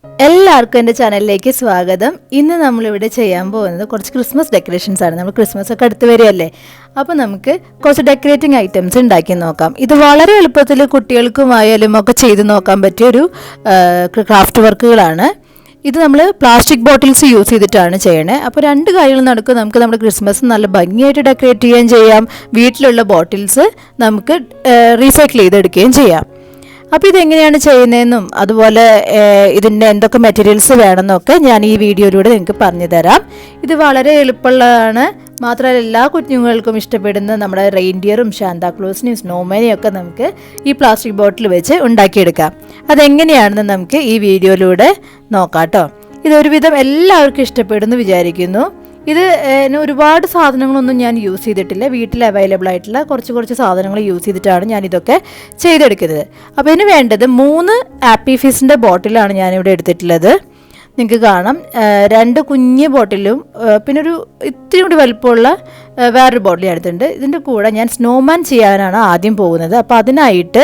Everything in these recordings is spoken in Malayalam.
എല്ലാവർക്കും എൻ്റെ ചാനലിലേക്ക് സ്വാഗതം. ഇന്ന് നമ്മളിവിടെ ചെയ്യാൻ പോകുന്നത് കുറച്ച് ക്രിസ്മസ് ഡെക്കറേഷൻസ് ആണ്. നമ്മൾ ക്രിസ്മസ് ഒക്കെ അടുത്ത് വരികയല്ലേ, അപ്പോൾ നമുക്ക് കുറച്ച് ഡെക്കറേറ്റിംഗ് ഐറ്റംസ് ഉണ്ടാക്കി നോക്കാം. ഇത് വളരെ എളുപ്പത്തിൽ കുട്ടികൾക്കുമായാലും ഒക്കെ ചെയ്ത് നോക്കാൻ പറ്റിയൊരു ക്രാഫ്റ്റ് വർക്കുകളാണ്. ഇത് നമ്മൾ പ്ലാസ്റ്റിക് ബോട്ടിൽസ് യൂസ് ചെയ്തിട്ടാണ് ചെയ്യണേ. അപ്പോൾ രണ്ട് കാര്യങ്ങൾ നടക്കും. നമുക്ക് നമ്മുടെ ക്രിസ്മസ് നല്ല ഭംഗിയായിട്ട് ഡെക്കറേറ്റ് ചെയ്യുകയും ചെയ്യാം, വീട്ടിലുള്ള ബോട്ടിൽസ് നമുക്ക് റീസൈക്കിൾ ചെയ്തെടുക്കുകയും ചെയ്യാം. അപ്പോൾ ഇതെങ്ങനെയാണ് ചെയ്യുന്നതെന്നും അതുപോലെ ഇതിൻ്റെ എന്തൊക്കെ മെറ്റീരിയൽസ് വേണമെന്നൊക്കെ ഞാൻ ഈ വീഡിയോയിലൂടെ നിങ്ങൾക്ക് പറഞ്ഞു തരാം. ഇത് വളരെ എളുപ്പമുള്ളതാണ്. മാത്രമല്ല എല്ലാ കുഞ്ഞുങ്ങൾക്കും ഇഷ്ടപ്പെടുന്ന നമ്മുടെ റെയിൻഡിയറും സാന്താക്ലോസിനെയും സ്നോമാനെയും ഒക്കെ നമുക്ക് ഈ പ്ലാസ്റ്റിക് ബോട്ടിൽ വെച്ച് ഉണ്ടാക്കിയെടുക്കാം. അതെങ്ങനെയാണെന്ന് നമുക്ക് ഈ വീഡിയോയിലൂടെ നോക്കാം കേട്ടോ. ഇതൊരുവിധം എല്ലാവർക്കും ഇഷ്ടപ്പെടുമെന്ന് വിചാരിക്കുന്നു. ഇത് ഒരുപാട് സാധനങ്ങളൊന്നും ഞാൻ യൂസ് ചെയ്തിട്ടില്ല. വീട്ടിൽ അവൈലബിൾ ആയിട്ടുള്ള കുറച്ച് സാധനങ്ങൾ യൂസ് ചെയ്തിട്ടാണ് ഞാനിതൊക്കെ ചെയ്തെടുക്കുന്നത്. അപ്പോൾ ഇതിന് വേണ്ടത് 3 ആപ്പി ഫിസിൻ്റെ ബോട്ടിലാണ് ഞാനിവിടെ എടുത്തിട്ടുള്ളത്. നിങ്ങൾക്ക് കാണാം, 2 കുഞ്ഞ് ബോട്ടിലും പിന്നെ ഒരു ഇത്തിരി കൂടി വലുപ്പമുള്ള വേറൊരു ബോട്ടിൽ എടുത്തിട്ടുണ്ട്. ഇതിൻ്റെ കൂടെ ഞാൻ സ്നോമാൻ ചെയ്യാനാണ് ആദ്യം പോകുന്നത്. അപ്പോൾ അതിനായിട്ട്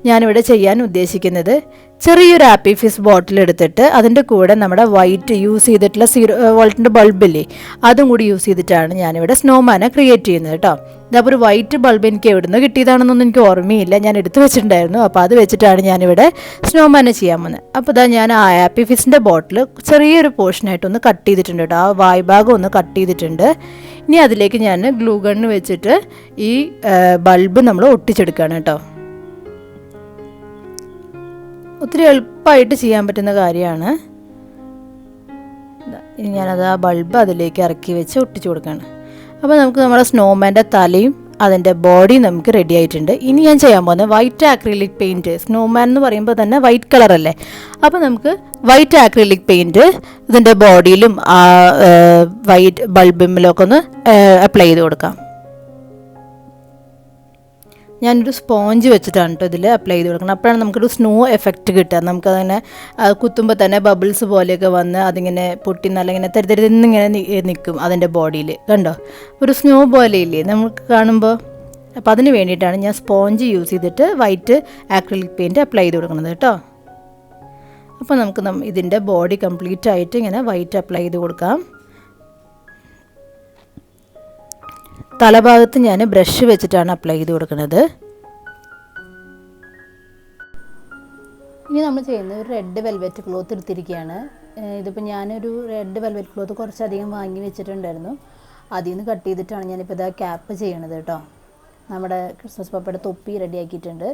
ഞാനിവിടെ ചെയ്യാൻ ഉദ്ദേശിക്കുന്നത് ചെറിയൊരു ആപ്പി ഫിസ് ബോട്ടിൽ എടുത്തിട്ട് അതിൻ്റെ കൂടെ നമ്മുടെ വൈറ്റ് യൂസ് ചെയ്തിട്ടുള്ള 0 വോൾട്ടിൻ്റെ ബൾബില്ലേ, അതും കൂടി യൂസ് ചെയ്തിട്ടാണ് ഞാനിവിടെ സ്നോമാനെ ക്രിയേറ്റ് ചെയ്യുന്നത് കേട്ടോ. ഇതപ്പോൾ ഒരു വൈറ്റ് ബൾബ് എനിക്ക് എവിടുന്ന് കിട്ടിയതാണെന്നൊന്നും എനിക്ക് ഓർമ്മയില്ല, ഞാൻ എടുത്തു വെച്ചിട്ടുണ്ടായിരുന്നു. അപ്പോൾ അത് വെച്ചിട്ടാണ് ഞാനിവിടെ സ്നോമാനെ ചെയ്യാൻ പോകുന്നത്. അപ്പോൾ ഇതാ ഞാൻ ആ ആപ്പി ഫിസിൻ്റെ ബോട്ടിൽ ചെറിയൊരു പോർഷനായിട്ടൊന്ന് കട്ട് ചെയ്തിട്ടുണ്ട് കേട്ടോ. ആ വായ്ഭാഗം ഒന്ന് കട്ട് ചെയ്തിട്ടുണ്ട്. ഇനി അതിലേക്ക് ഞാൻ ഗ്ലൂ ഗണ്ണ് വെച്ചിട്ട് ഈ ബൾബ് നമ്മൾ ഒട്ടിച്ചെടുക്കുകയാണ് കേട്ടോ. ഒത്തിരി എളുപ്പമായിട്ട് ചെയ്യാൻ പറ്റുന്ന കാര്യമാണ്. ഇനി ഞാനത് ആ ബൾബ് അതിലേക്ക് ഇറക്കി വെച്ച് ഒട്ടിച്ചു കൊടുക്കുകയാണ്. അപ്പോൾ നമുക്ക് നമ്മുടെ സ്നോമാൻ്റെ തലയും അതിൻ്റെ ബോഡി നമുക്ക് റെഡി ആയിട്ടുണ്ട്. ഇനി ഞാൻ ചെയ്യാൻ പോകുന്നത് വൈറ്റ് ആക്രിലിക് പെയിൻറ്റ്. സ്നോമാൻ എന്ന് പറയുമ്പോൾ തന്നെ വൈറ്റ് കളറല്ലേ, അപ്പോൾ നമുക്ക് വൈറ്റ് ആക്രിലിക് പെയിൻറ്റ് ഇതിൻ്റെ ബോഡിയിലും ആ വൈറ്റ് ബൾബിലൊക്കെ ഒന്ന് അപ്ലൈ ചെയ്ത് കൊടുക്കാം. ഞാനൊരു സ്പോഞ്ച് വെച്ചിട്ടാണ് കേട്ടോ ഇതിൽ അപ്ലൈ ചെയ്ത് കൊടുക്കണം. അപ്പോഴാണ് നമുക്കൊരു സ്നോ എഫക്റ്റ് കിട്ടുക. നമുക്കതിങ്ങനെ കുത്തുമ്പോൾ തന്നെ ബബിൾസ് പോലെയൊക്കെ വന്ന് അതിങ്ങനെ പൊട്ടി നല്ല ഇങ്ങനെ തരുതരുന്നിങ്ങനെ നിൽക്കും അതിൻ്റെ ബോഡിയിൽ. കണ്ടോ, ഒരു സ്നോ പോലെയില്ലേ നമുക്ക് കാണുമ്പോൾ. അപ്പോൾ അതിന് വേണ്ടിയിട്ടാണ് ഞാൻ സ്പോഞ്ച് യൂസ് ചെയ്തിട്ട് വൈറ്റ് ആക്രിലിക് പെയിൻറ്റ് അപ്ലൈ ചെയ്ത് കൊടുക്കുന്നത് കേട്ടോ. അപ്പോൾ നമുക്ക് ഇതിൻ്റെ ബോഡി കംപ്ലീറ്റ് ആയിട്ട് ഇങ്ങനെ വൈറ്റ് അപ്ലൈ ചെയ്ത് കൊടുക്കാം. തലഭാഗത്ത് ഞാൻ ബ്രഷ് വെച്ചിട്ടാണ് അപ്ലൈ ചെയ്ത് കൊടുക്കുന്നത്. ഇനി നമ്മൾ ചെയ്യുന്നത് ഒരു റെഡ് വെൽവെറ്റ് ക്ലോത്ത് എടുത്തിരിക്കുകയാണ്. ഇതിപ്പോൾ ഞാനൊരു റെഡ് വെൽവെറ്റ് ക്ലോത്ത് കുറച്ചധികം വാങ്ങി വെച്ചിട്ടുണ്ടായിരുന്നു. അതിൽ നിന്ന് കട്ട് ചെയ്തിട്ടാണ് ഞാനിപ്പോൾ ഇതാ ക്യാപ്പ് ചെയ്യണത് കേട്ടോ. നമ്മുടെ ക്രിസ്മസ് പപ്പയുടെ തൊപ്പി റെഡിയാക്കിയിട്ടുണ്ട്.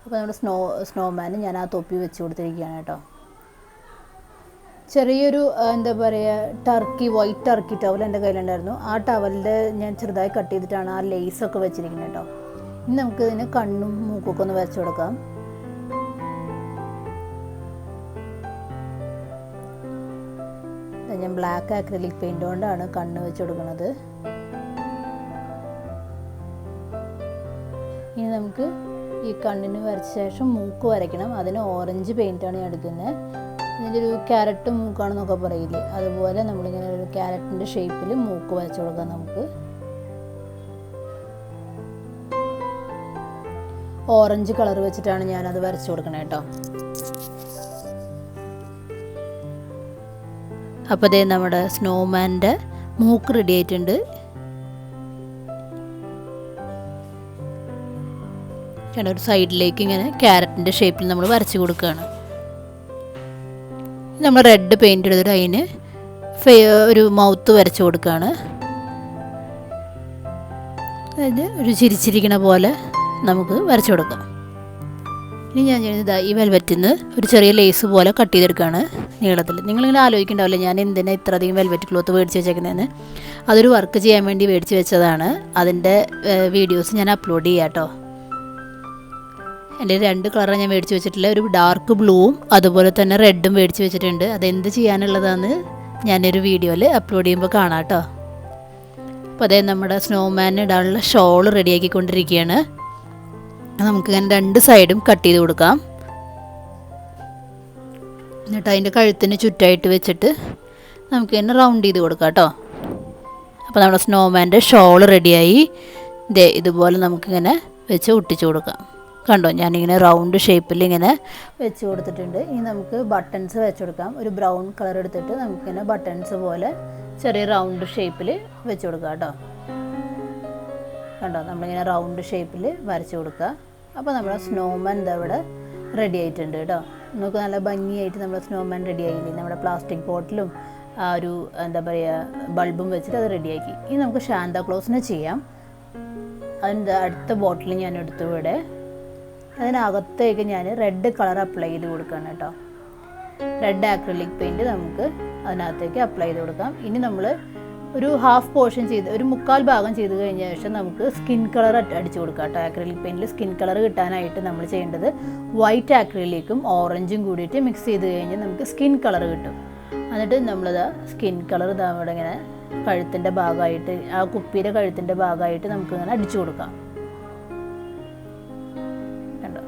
അപ്പോൾ നമ്മുടെ സ്നോമാന് ഞാൻ ആ തൊപ്പി വെച്ച് കൊടുത്തിരിക്കുകയാണ് കേട്ടോ. ചെറിയൊരു എന്താ പറയുക വൈറ്റ് ടർക്കി ടവൽ എൻ്റെ കയ്യിലുണ്ടായിരുന്നു. ആ ടവലിൻ്റെ ഞാൻ ചെറുതായി കട്ട് ചെയ്തിട്ടാണ് ആ ലേസൊക്കെ വെച്ചിരിക്കുന്നത് കേട്ടോ. ഇനി നമുക്ക് ഇതിന് കണ്ണും മൂക്കൊക്കെ ഒന്ന് വരച്ചു കൊടുക്കാം. ഞാൻ ബ്ലാക്ക് ആക്രിലിക് പെയിൻ്റ് കൊണ്ടാണ് കണ്ണ് വെച്ച് കൊടുക്കുന്നത്. ഇനി നമുക്ക് ഈ കണ്ണിന് വരച്ച ശേഷം മൂക്ക് വരയ്ക്കണം. അതിന് ഓറഞ്ച് പെയിൻ്റാണ് ഞാൻ എടുക്കുന്നത്. ഇതിൻ്റെ ഒരു ക്യാരറ്റ് മൂക്കാണെന്നൊക്കെ പറയില്ലേ, അതുപോലെ നമ്മളിങ്ങനെ ഒരു ക്യാരറ്റിൻ്റെ ഷേപ്പിൽ മൂക്ക് വരച്ചു കൊടുക്കാം. നമുക്ക് ഓറഞ്ച് കളർ വെച്ചിട്ടാണ് ഞാനത് വരച്ചു കൊടുക്കണേ കേട്ടോ. അപ്പോൾ അതേ നമ്മുടെ സ്നോമാൻ്റെ മൂക്ക് റെഡി ആയിട്ടുണ്ട്. ഒരു സൈഡിലേക്ക് ഇങ്ങനെ ക്യാരറ്റിൻ്റെ ഷേപ്പിൽ നമ്മൾ വരച്ചു കൊടുക്കുകയാണ്. നമ്മൾ റെഡ് പെയിൻ്റ് എടുത്തിട്ട് അതിന് ഒരു മൗത്ത് വരച്ചു കൊടുക്കുകയാണ്. അതായത് ഒരു ചിരിച്ചിരിക്കണ പോലെ നമുക്ക് വരച്ചു കൊടുക്കാം. ഇനി ഞാൻ ചെയ്യുന്നത് ഈ വെൽവെറ്റിൽ നിന്ന് ഒരു ചെറിയ ലേസ് പോലെ കട്ട് ചെയ്തെടുക്കുകയാണ് നീളത്തിൽ. നിങ്ങളിങ്ങനെ ആലോചിക്കണ്ടാവില്ല ഞാൻ എന്തിനാ ഇത്ര അധികം വെൽവെറ്റ് ക്ലോത്ത് മേടിച്ച് വെച്ചേക്കുന്നതെന്ന്. അതൊരു വർക്ക് ചെയ്യാൻ വേണ്ടി മേടിച്ച് വെച്ചതാണ്. അതിൻ്റെ വീഡിയോസ് ഞാൻ അപ്ലോഡ് ചെയ്യാം കേട്ടോ. എൻ്റെ 2 കളറാണ് ഞാൻ മേടിച്ച് വെച്ചിട്ടില്ല. ഒരു ഡാർക്ക് ബ്ലൂവും അതുപോലെ തന്നെ റെഡും മേടിച്ച് വെച്ചിട്ടുണ്ട്. അതെന്ത് ചെയ്യാനുള്ളതാണ് ഞാനൊരു വീഡിയോയിൽ അപ്ലോഡ് ചെയ്യുമ്പോൾ കാണാം കേട്ടോ. അപ്പോൾ അതേ നമ്മുടെ സ്നോമാൻ ഇടാനുള്ള ഷോൾ റെഡിയാക്കിക്കൊണ്ടിരിക്കുകയാണ്. നമുക്കിങ്ങനെ 2 സൈഡും കട്ട് ചെയ്ത് കൊടുക്കാം. എന്നിട്ട് അതിൻ്റെ കഴുത്തിന് ചുറ്റായിട്ട് വെച്ചിട്ട് നമുക്ക് തന്നെ റൗണ്ട് ചെയ്ത് കൊടുക്കാം കേട്ടോ. അപ്പോൾ നമ്മുടെ സ്നോമാൻ്റെ ഷോൾ റെഡിയായി. ഇതുപോലെ നമുക്കിങ്ങനെ വെച്ച് ഒട്ടിച്ചു കൊടുക്കാം. കണ്ടോ, ഞാനിങ്ങനെ റൗണ്ട് ഷേപ്പിൽ ഇങ്ങനെ വെച്ച് കൊടുത്തിട്ടുണ്ട്. ഇനി നമുക്ക് ബട്ടൺസ് വെച്ച് കൊടുക്കാം. ഒരു ബ്രൗൺ കളർ എടുത്തിട്ട് നമുക്കിങ്ങനെ ബട്ടൺസ് പോലെ ചെറിയ റൗണ്ട് ഷേപ്പിൽ വെച്ച് കൊടുക്കാം കേട്ടോ. കണ്ടോ, നമ്മളിങ്ങനെ റൗണ്ട് ഷേപ്പിൽ വരച്ച് കൊടുക്കുക. അപ്പോൾ നമ്മുടെ സ്നോമാൻ ഇതവിടെ റെഡി ആയിട്ടുണ്ട് കേട്ടോ. നമുക്ക് നല്ല ഭംഗിയായിട്ട് നമ്മുടെ സ്നോമാൻ റെഡി ആയില്ലേ. നമ്മുടെ പ്ലാസ്റ്റിക് ബോട്ടിലും ആ ഒരു എന്താ പറയുക ബൾബും വെച്ചിട്ട് അത് റെഡിയാക്കി. ഇനി നമുക്ക് സാന്താക്ലോസിനെ ചെയ്യാം. അതിൻ്റെ അടുത്ത ബോട്ടിൽ ഞാൻ എടുത്തു. ഇവിടെ അതിനകത്തേക്ക് ഞാൻ റെഡ് കളർ അപ്ലൈ ചെയ്ത് കൊടുക്കുകയാണ് കേട്ടോ. റെഡ് ആക്രിലിക് പെയിൻറ്റ് നമുക്ക് അതിനകത്തേക്ക് അപ്ലൈ ചെയ്ത് കൊടുക്കാം. ഇനി നമ്മൾ ഒരു ഹാഫ് പോർഷൻ ചെയ്ത് ഒരു 1/4 ഭാഗം ചെയ്ത് കഴിഞ്ഞ ശേഷം നമുക്ക് സ്കിൻ കളർ അടിച്ചു കൊടുക്കാം കേട്ടോ. ആക്രിലിക് പെയിൻറ്റിൽ സ്കിൻ കളർ കിട്ടാനായിട്ട് നമ്മൾ ചെയ്യേണ്ടത് വൈറ്റ് ആക്രിലിക്കും ഓറഞ്ചും കൂടിയിട്ട് മിക്സ് ചെയ്ത് കഴിഞ്ഞാൽ നമുക്ക് സ്കിൻ കളർ കിട്ടും. എന്നിട്ട് നമ്മളിത് സ്കിൻ കളർ ഇതാ അവിടെ ഇങ്ങനെ കഴുത്തിൻ്റെ ഭാഗമായിട്ട് ആ കുപ്പിയുടെ കഴുത്തിൻ്റെ ഭാഗമായിട്ട് നമുക്കിങ്ങനെ അടിച്ചു കൊടുക്കാം. കണ്ടോ,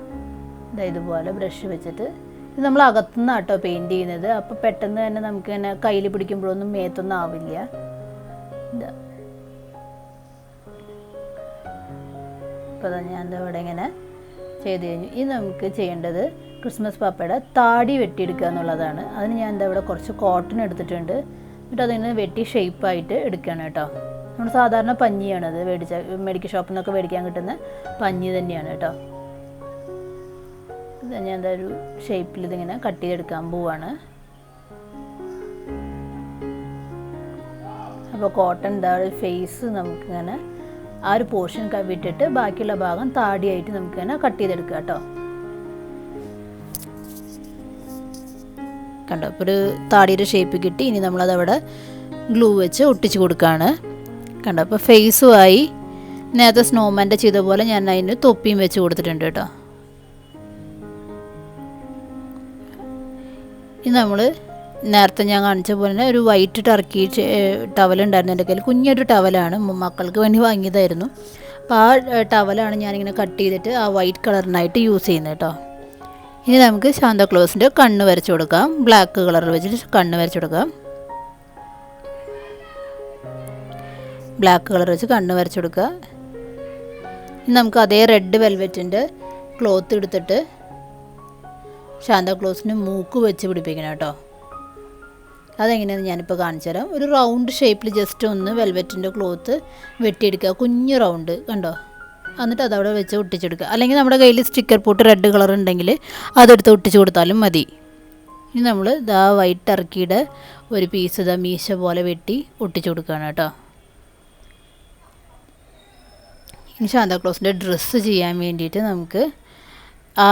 ഇതുപോലെ ബ്രഷ് വെച്ചിട്ട് ഇത് നമ്മൾ അകത്തുനിന്ന് കേട്ടോ പെയിൻറ്റ് ചെയ്യുന്നത്. അപ്പോൾ പെട്ടെന്ന് തന്നെ നമുക്കിങ്ങനെ കയ്യിൽ പിടിക്കുമ്പോഴൊന്നും മേത്തൊന്നും ആവില്ല. അപ്പോൾ ഞാൻ ഇവിടെ ഇങ്ങനെ ചെയ്ത് കഴിഞ്ഞു. ഇനി നമുക്ക് ചെയ്യേണ്ടത് ക്രിസ്മസ് പാപ്പയുടെ താടി വെട്ടിയെടുക്കുക എന്നുള്ളതാണ്. അതിന് ഞാൻ ഇവിടെ കുറച്ച് കോട്ടൺ എടുത്തിട്ടുണ്ട്. എന്നിട്ട് അതിങ്ങനെ വെട്ടി ഷേപ്പായിട്ട് എടുക്കുകയാണ് കേട്ടോ. നമ്മൾ സാധാരണ പഞ്ഞിയാണത് മെഡിക്കൽ ഷോപ്പിൽ നിന്നൊക്കെ മേടിക്കാൻ കിട്ടുന്ന പഞ്ഞി തന്നെയാണ് കേട്ടോ. ഇത് ഞാൻ എന്താ ഒരു ഷേപ്പിൽ ഇതിങ്ങനെ കട്ട് ചെയ്തെടുക്കാൻ പോവാണ്. അപ്പോൾ കോട്ടൺ ഫേസ് നമുക്കിങ്ങനെ ആ ഒരു പോർഷൻ വിട്ടിട്ട് ബാക്കിയുള്ള ഭാഗം താടിയായിട്ട് നമുക്കിങ്ങനെ കട്ട് ചെയ്തെടുക്കുക കേട്ടോ. കണ്ടോ, ഇപ്പോൾ ഒരു താടിയുടെ ഷേപ്പ് കിട്ടി. ഇനി നമ്മളതവിടെ ഗ്ലൂ വെച്ച് ഒട്ടിച്ച് കൊടുക്കുകയാണ്. കണ്ടോ, അപ്പോൾ ഫേസുമായി നേരത്തെ സ്നോമാൻ്റെ ചെയ്ത പോലെ ഞാൻ അതിന് തൊപ്പിയും വെച്ച് കൊടുത്തിട്ടുണ്ട് കേട്ടോ. ഇനി നമ്മൾ നേരത്തെ ഞാൻ കാണിച്ച പോലെ തന്നെ ഒരു വൈറ്റ് ടർക്കി ടവലുണ്ടായിരുന്നു എൻ്റെ കയ്യിൽ. കുഞ്ഞൊരു ടവലാണ്, മക്കൾക്ക് വേണ്ടി വാങ്ങിയതായിരുന്നു. അപ്പോൾ ആ ടവലാണ് ഞാനിങ്ങനെ കട്ട് ചെയ്തിട്ട് ആ വൈറ്റ് കളറിനായിട്ട് യൂസ് ചെയ്യുന്നത് കേട്ടോ. ഇനി നമുക്ക് സാന്താക്ലോസിൻ്റെ കണ്ണ് വരച്ച് കൊടുക്കാം. ബ്ലാക്ക് കളറിൽ വെച്ചിട്ട് കണ്ണ് വരച്ച് കൊടുക്കാം. ബ്ലാക്ക് കളർ വെച്ച് കണ്ണ് വരച്ച് കൊടുക്കുക. ഇനി നമുക്ക് അതേ റെഡ് വെൽവെറ്റിൻ്റെ ക്ലോത്ത് എടുത്തിട്ട് സാന്താക്ലോസിന് മൂക്ക് വെച്ച് പിടിപ്പിക്കണം കേട്ടോ. അതെങ്ങനെയാണെന്ന് ഞാനിപ്പോൾ കാണിച്ചു തരാം. ഒരു റൗണ്ട് ഷേപ്പിൽ ജസ്റ്റ് ഒന്ന് വെൽവെറ്റിൻ്റെ ക്ലോത്ത് വെട്ടിയെടുക്കുക, കുഞ്ഞ് റൗണ്ട് കണ്ടോ. എന്നിട്ട് അതവിടെ വെച്ച് ഒട്ടിച്ചെടുക്കുക. അല്ലെങ്കിൽ നമ്മുടെ കയ്യിൽ സ്റ്റിക്കർ പോട്ട് റെഡ് കളർ ഉണ്ടെങ്കിൽ അതെടുത്ത് ഒട്ടിച്ച് കൊടുത്താലും മതി. ഇനി നമ്മൾ ഇതാ വൈറ്റ് ടർക്കിയുടെ ഒരു പീസ് ഇതാ മീശ പോലെ വെട്ടി ഒട്ടിച്ച് കൊടുക്കുകയാണ് കേട്ടോ. ഇനി സാന്താക്ലോസിൻ്റെ ഡ്രസ്സ് ചെയ്യാൻ വേണ്ടിയിട്ട് നമുക്ക് ആ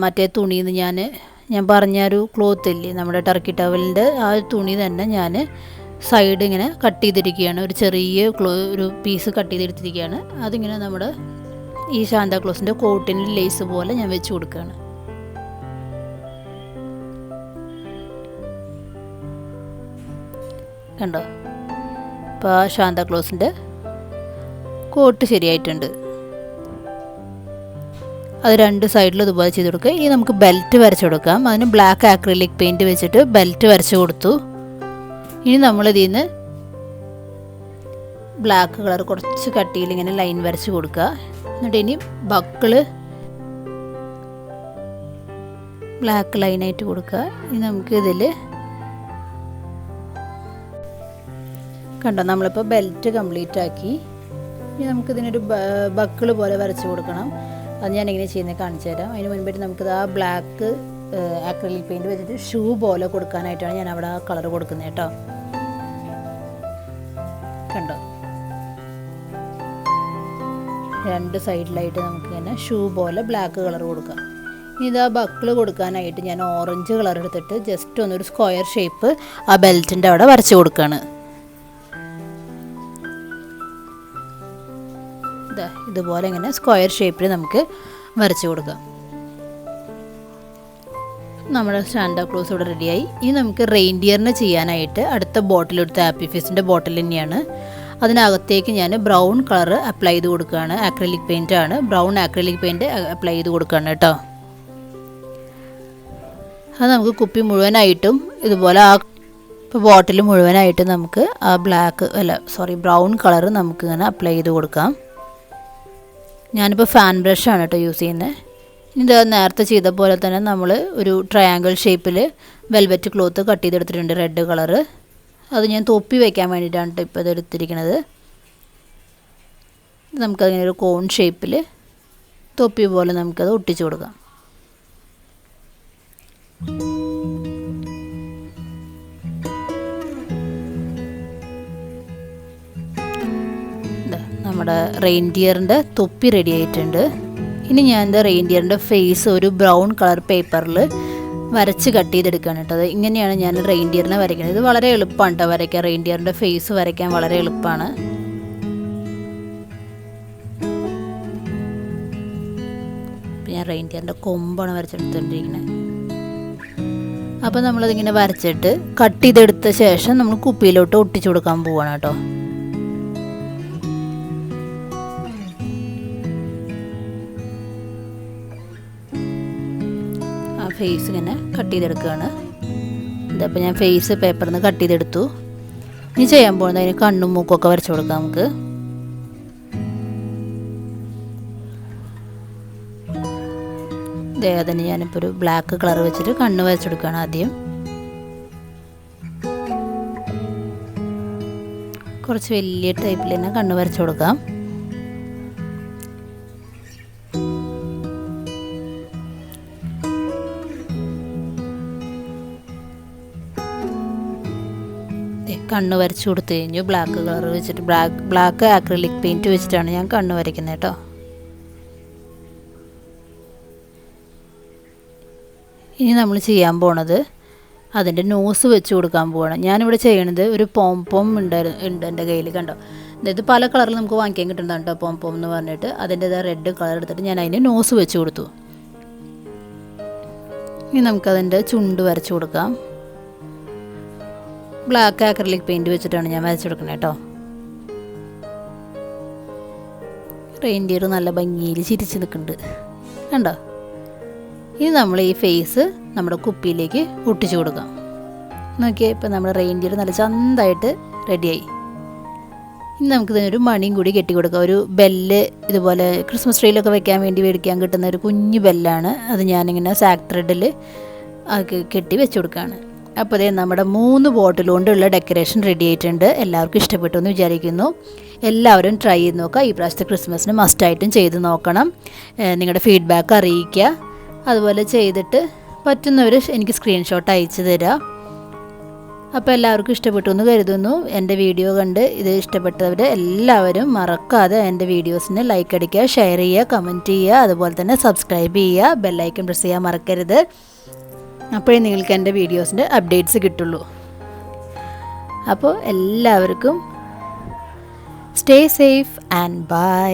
മറ്റേ തുണിയിൽ നിന്ന് ഞാൻ പറഞ്ഞൊരു ക്ലോത്ത് ഇല്ലേ നമ്മുടെ ടർക്കി ടവലിൻ്റെ ആ തുണി തന്നെ ഞാൻ സൈഡ് ഇങ്ങനെ കട്ട് ചെയ്തിരിക്കുകയാണ്. ഒരു ചെറിയ ഒരു പീസ് കട്ട് ചെയ്തെടുത്തിരിക്കുകയാണ്. അതിങ്ങനെ നമ്മുടെ ഈ സാന്താക്ലോസിൻ്റെ കോട്ടിന് ലേസ് പോലെ ഞാൻ വെച്ച് കൊടുക്കുകയാണ്. കണ്ടോ, അപ്പോൾ ആ സാന്താക്ലോസിൻ്റെ കോട്ട് ശരിയായിട്ടുണ്ട്. അത് രണ്ട് സൈഡിലും ഇതുപോലെ ചെയ്ത് കൊടുക്കുക. ഇനി നമുക്ക് ബെൽറ്റ് വരച്ച് കൊടുക്കാം. അതിന് ബ്ലാക്ക് ആക്രിലിക് പെയിൻറ്റ് വെച്ചിട്ട് ബെൽറ്റ് വരച്ച് കൊടുത്തു. ഇനി നമ്മളിതിൽ നിന്ന് ബ്ലാക്ക് കളർ കുറച്ച് കട്ടിയിൽ ഇങ്ങനെ ലൈൻ വരച്ച് കൊടുക്കുക. എന്നിട്ട് ഇനി ബക്കിള് ബ്ലാക്ക് ലൈനായിട്ട് കൊടുക്കുക. ഇനി നമുക്ക് ഇതിൽ കണ്ടോ, നമ്മളിപ്പോൾ ബെൽറ്റ് കംപ്ലീറ്റ് ആക്കി. ഇനി നമുക്കിതിനൊരു ബക്കിള് പോലെ വരച്ച് കൊടുക്കണം. അത് ഞാൻ എങ്ങനെ ചെയ്യുന്നത് കാണിച്ചു തരാം. അതിന് മുൻപായിട്ട് നമുക്കിത് ആ ബ്ലാക്ക് ആക്രിലിക് പെയിൻറ്റ് വെച്ചിട്ട് ഷൂ പോലെ കൊടുക്കാനായിട്ടാണ് ഞാൻ അവിടെ ആ കളർ കൊടുക്കുന്നത് കേട്ടോ. കണ്ടോ, രണ്ട് സൈഡിലായിട്ട് നമുക്കിങ്ങനെ ഷൂ പോലെ ബ്ലാക്ക് കളർ കൊടുക്കാം. ഇനി ഇതാ ബക്കിള് കൊടുക്കാനായിട്ട് ഞാൻ ഓറഞ്ച് കളർ എടുത്തിട്ട് ജസ്റ്റ് ഒന്നൊരു സ്ക്വയർ ഷേപ്പ് ആ ബെൽറ്റിൻ്റെ അവിടെ വരച്ച് കൊടുക്കുകയാണ്. ഇതുപോലെ ഇങ്ങനെ സ്ക്വയർ ഷേപ്പിൽ നമുക്ക് വരച്ച് കൊടുക്കാം. നമ്മുടെ സാന്താക്ലോസ് ഇവിടെ റെഡിയായി. ഇനി നമുക്ക് റെയിൻഡിയറിന് ചെയ്യാനായിട്ട് അടുത്ത ബോട്ടിലെടുത്ത് ഹാപ്പി ഫീസിൻ്റെ ബോട്ടിൽ തന്നെയാണ്. അതിനകത്തേക്ക് ഞാൻ ബ്രൗൺ കളർ അപ്ലൈ ചെയ്ത് കൊടുക്കുകയാണ്. ആക്രിലിക് പെയിൻ്റ് ആണ്, ബ്രൗൺ ആക്രിലിക് പെയിൻറ്റ് അപ്ലൈ ചെയ്ത് കൊടുക്കുകയാണ് കേട്ടോ. അത് നമുക്ക് കുപ്പി മുഴുവനായിട്ടും ഇതുപോലെ ഇപ്പോൾ ബോട്ടിൽ മുഴുവനായിട്ട് നമുക്ക് ആ ബ്രൗൺ കളർ നമുക്കിങ്ങനെ അപ്ലൈ ചെയ്ത് കൊടുക്കാം. ഞാനിപ്പോൾ ഫാൻ ബ്രഷാണ് കേട്ടോ യൂസ് ചെയ്യുന്നത്. ഇത് നേരത്തെ ചെയ്ത പോലെ തന്നെ നമ്മൾ ഒരു ട്രയാങ്കിൾ ഷേപ്പിൽ വെൽവെറ്റ് ക്ലോത്ത് കട്ട് ചെയ്തെടുത്തിട്ടുണ്ട്, റെഡ് കളറ്. അത് ഞാൻ തൊപ്പി വയ്ക്കാൻ വേണ്ടിയിട്ടാണ് ഇപ്പോൾ ഇതെടുത്തിരിക്കുന്നത്. നമുക്കതിങ്ങനെ ഒരു കോൺ ഷേപ്പിൽ തൊപ്പി പോലെ നമുക്കത് ഒട്ടിച്ചു കൊടുക്കാം. നമ്മുടെ റെയിൻഡിയറിൻ്റെ തൊപ്പി റെഡി ആയിട്ടുണ്ട്. ഇനി ഞാൻ എന്താ റെയിൻഡിയറിൻ്റെ ഫേസ് ഒരു ബ്രൗൺ കളർ പേപ്പറിൽ വരച്ച് കട്ട് ചെയ്തെടുക്കുകയാണ് കേട്ടോ. അത് ഇങ്ങനെയാണ് ഞാൻ റെയിൻഡിയറിനെ വരയ്ക്കുന്നത്. ഇത് വളരെ എളുപ്പമാണ് കേട്ടോ വരയ്ക്കാൻ, റെയിൻഡിയറിൻ്റെ ഫേസ് വരയ്ക്കാൻ വളരെ എളുപ്പമാണ്. ഇപ്പം ഞാൻ റെയിൻഡിയറിൻ്റെ കൊമ്പാണ് വരച്ചെടുത്തുകൊണ്ടിരിക്കുന്നത്. അപ്പോൾ നമ്മളതിങ്ങനെ വരച്ചിട്ട് കട്ട് ചെയ്തെടുത്ത ശേഷം നമ്മൾ കുപ്പിയിലോട്ട് ഒട്ടിച്ചു കൊടുക്കാൻ പോവുകയാണ് കേട്ടോ. ഫേസ് ഇങ്ങനെ കട്ട് ചെയ്തെടുക്കുകയാണ്. ഇതപ്പോൾ ഞാൻ ഫേസ് പേപ്പറിൽ നിന്ന് കട്ട് ചെയ്തെടുത്തു. ഇനി ചെയ്യാൻ പോകുന്നത് അതിന് കണ്ണും മൂക്കൊക്കെ വരച്ചു കൊടുക്കാം നമുക്ക്. അതിന് ഞാനിപ്പോൾ ഒരു ബ്ലാക്ക് കളർ വെച്ചിട്ട് കണ്ണ് വരച്ചു കൊടുക്കുകയാണ് ആദ്യം. കുറച്ച് വലിയ ടൈപ്പിൽ തന്നെ കണ്ണ് വരച്ചു കൊടുക്കാം. കണ്ണ് വരച്ചു കൊടുത്തു കഴിഞ്ഞു. ബ്ലാക്ക് കളർ വെച്ചിട്ട് ബ്ലാക്ക് ആക്രിലിക് പെയിൻറ്റ് വെച്ചിട്ടാണ് ഞാൻ കണ്ണ് വരയ്ക്കുന്നത് കേട്ടോ. ഇനി നമ്മൾ ചെയ്യാൻ പോണത് അതിൻ്റെ നോസ് വെച്ച് കൊടുക്കാൻ പോവാണ്. ഞാനിവിടെ ചെയ്യണത് ഒരു പോംപോം ഉണ്ട് എൻ്റെ കയ്യിൽ, കണ്ടോ. അതായത് പല കളറിൽ നമുക്ക് വാങ്ങിക്കാൻ കിട്ടുന്നതാണ് കേട്ടോ പോംപോം എന്ന് പറഞ്ഞിട്ട്. അതിൻ്റെതായ റെഡ് കളർ എടുത്തിട്ട് ഞാൻ അതിൻ്റെ നോസ് വെച്ച് കൊടുത്തു. ഇനി നമുക്കതിൻ്റെ ചുണ്ട് വരച്ചു കൊടുക്കാം. ബ്ലാക്ക് ആക്രിലിക് പെയിൻറ്റ് വെച്ചിട്ടാണ് ഞാൻ വരച്ചെടുക്കുന്നത് കേട്ടോ. റെയിൻഡിയർ നല്ല ഭംഗിയിൽ ചിരിച്ച് നിൽക്കുന്നുണ്ട്, കണ്ടോ. ഇനി നമ്മൾ ഈ ഫേസ് നമ്മുടെ കുപ്പിയിലേക്ക് ഒട്ടിച്ചു കൊടുക്കാം. നോക്കിയേ, ഇപ്പം നമ്മുടെ റെയിൻഡിയർ നല്ല ചന്തമായിട്ട് റെഡിയായി. ഇനി നമുക്കിതിനൊരു മണിയും കൂടി കെട്ടി കൊടുക്കാം. ഒരു ബെല്ല് ഇതുപോലെ ക്രിസ്മസ് ട്രീയിലൊക്കെ വെക്കാൻ വേണ്ടി മേടിക്കാൻ കിട്ടുന്ന ഒരു കുഞ്ഞു ബെല്ലാണ്. അത് ഞാനിങ്ങനെ സാക്ക് ത്രെഡിൽ കെട്ടി വെച്ച് കൊടുക്കുകയാണ്. അപ്പോൾ അതേ നമ്മുടെ 3 ബോട്ടിൽ കൊണ്ടുള്ള ഡെക്കറേഷൻ റെഡി ആയിട്ടുണ്ട്. എല്ലാവർക്കും ഇഷ്ടപ്പെട്ടു എന്ന് വിചാരിക്കുന്നു. എല്ലാവരും ട്രൈ ചെയ്ത് നോക്കുക. ഈ പ്രാവശ്യത്തെ ക്രിസ്മസിന് മസ്റ്റായിട്ടും ചെയ്ത് നോക്കണം. നിങ്ങളുടെ ഫീഡ്ബാക്ക് അറിയിക്കുക. അതുപോലെ ചെയ്തിട്ട് പറ്റുന്നവർ എനിക്ക് സ്ക്രീൻഷോട്ട് അയച്ചു തരിക. അപ്പോൾ എല്ലാവർക്കും ഇഷ്ടപ്പെട്ടു എന്ന് കരുതുന്നു. എൻ്റെ വീഡിയോ കണ്ട് ഇത് ഇഷ്ടപ്പെട്ടവർ എല്ലാവരും മറക്കാതെ എൻ്റെ വീഡിയോസിന് ലൈക്ക് അടിക്കുക, ഷെയർ ചെയ്യുക, കമൻറ്റ് ചെയ്യുക, അതുപോലെ തന്നെ സബ്സ്ക്രൈബ് ചെയ്യുക, ബെല്ലൈക്കൺ പ്രസ് ചെയ്യാൻ മറക്കരുത്. അപ്പോഴേ നിങ്ങൾക്ക് എൻ്റെ വീഡിയോസിൻ്റെ അപ്ഡേറ്റ്സ് കിട്ടുള്ളൂ. അപ്പോൾ എല്ലാവർക്കും സ്റ്റേ സേഫ് ആൻഡ് ബൈ.